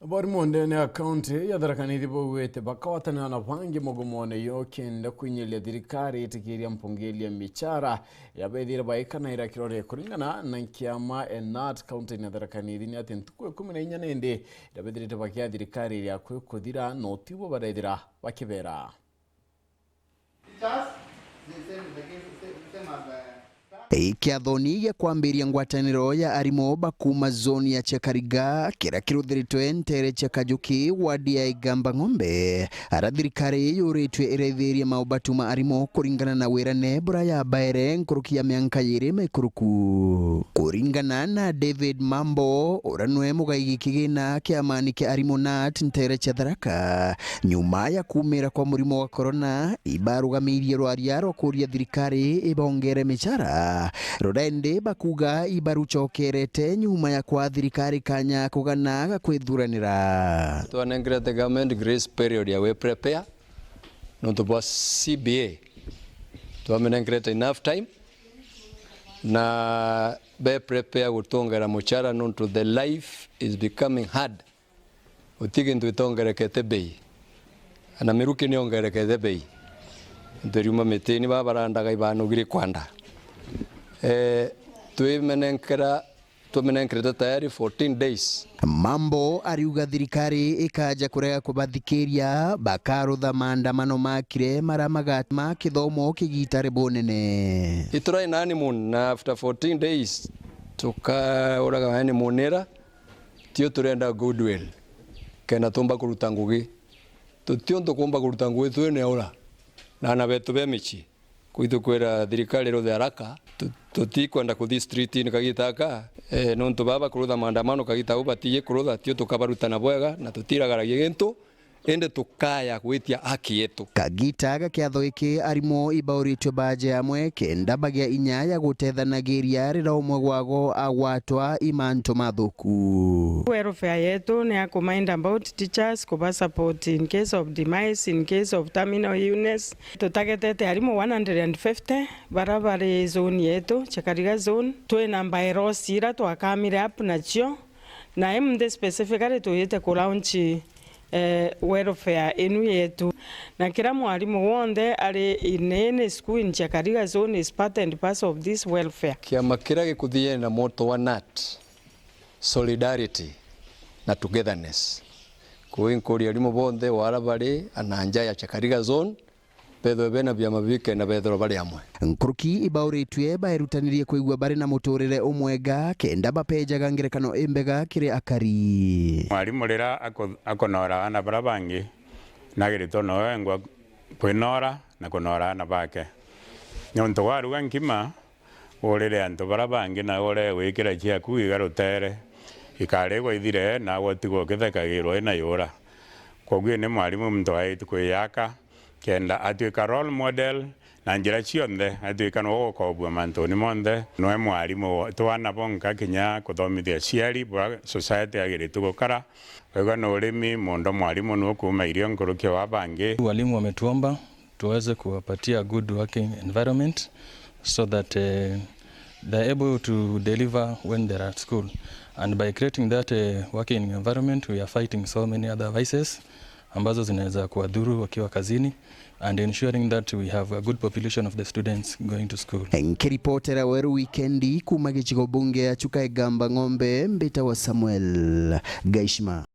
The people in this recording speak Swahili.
Arimu ndene akaunti ya Tharaka-Nithi bauwete bakawatana na bangi MUGOMONE yokenda kwinyilia thirikari itikiria mpungilia michara yabethire baikanaira kirore kuringana na kiama enat kaunti ya Tharaka-Nithi ni ati ntuku 14 nindi yabethirite bakia thirikari ya kuthira notibo barethira bakibera Ikiathoni ya kwambiria ngwataniro ya Arimu bakuma zoni ya Chakariga kira kiruthiritwe ntere cha Kajuki wadi ya Igamba Ng'ombe ara thirikari yuritwe irethiria maubatu ma Arimu kuringana na wirane bura ya baere nkurukia mianka yiri maikuruku kuringana na David Mambo uranwe mugaigi kigina kia amani kia Arimu nat ntere cha Tharaka nyuma ya kumira kwa murimo wa corona ibarugamirie rwaria rwa kuria thirikari ibongere michara Rodende bakuga ibaruchokerete nyuma ya kwa thirikari kanya kugana kwithuranira. Twanengera the government grace period ya we prepare no to CBA. Twamenengera enough time na be prepare gutongera muchara no to the life is becoming hard. Utigi ntwitongera kete bei. Ana miruki ni ongera kete bei. Ndiruma meteni babarandaga ibanugire kwanda. Tumenenkera tayari 14 days. Mambo ariuga thirikari ikaja kurega kubathikiria bakarutha maandamano makire maramagatma kithomo kigitare bonene iturai nani mun na after 14 days tukauraga hani monera tio turenda goodwill kena tumba kuruta ngugi tutio ndokomba kuruta ngugi twene ora na na betu bemichi kwithukwira thirikari ruthe haraka tutikwenda kuthi street ni kagitaka nontu baba kurutha maandamano kagita ubatiye kurutha tio tukabarutana bwega na tutiragaragia gintu ende tukaya gwitia haki yetu kagitaga kiatho iki Arimu ibauritwe baje amwe kenda bagia inyaya gutethanagiria rira umwe gwago agwatwa imanto mathuku welfare yetu ni akumind about teachers kuba support in case of demise, in case of terminal illness. Tutagetete Arimu 150 barabara zone yetu Chakariga zone twina mbairo sira twakamire up nacio na mde specifically tuyete ku launch welfare enu yetu na kila mwalimu wonde ali inene school in Chakariga zone is part and parcel of this welfare. Kiama kira gikuthie na moto wa NAT solidarity na togetherness kuinkuri Arimu bonde wara bari ananja ya Chakariga zone petho bena bya mabike na petho bari amwe nkuruki ibauritwe bairutanirie kuigwa bari na muturire umwega kenda bapejaga ngerekano imbega kire akari Arimu rira akonora ana barabangi nagirito no ngwa kwinora na kunora ana bake nyonto waruga nkima urire antu barabangi na ore wikira chia kuiga rutere ikaregwa ithire na gwatigwo githekagirwo ina yura kogwe ni mwarimu mtu aitu kwiyaka kenda atuika role model na njira cionthe atuika no gukobua mantuni monthe noe mwarimu twana bonka kinya kuthomithia ciari bwa society agiritu gukara wega no urimi mondo mwarimu no kuma irio nkurukia wa bangi. Walimu wametuomba tuweze kuwapatia good working environment so that they're able to deliver when they're at school, and by creating that working environment we are fighting so many other vices ambazo zinaweza kuadhuru wakiwa kazini and ensuring that we have a good population of the students going to school. Nkiripotera weru weekendi kuma gichigo bunge ya Chuka Igamba Ng'ombe mbita wa Samuel Gaishma.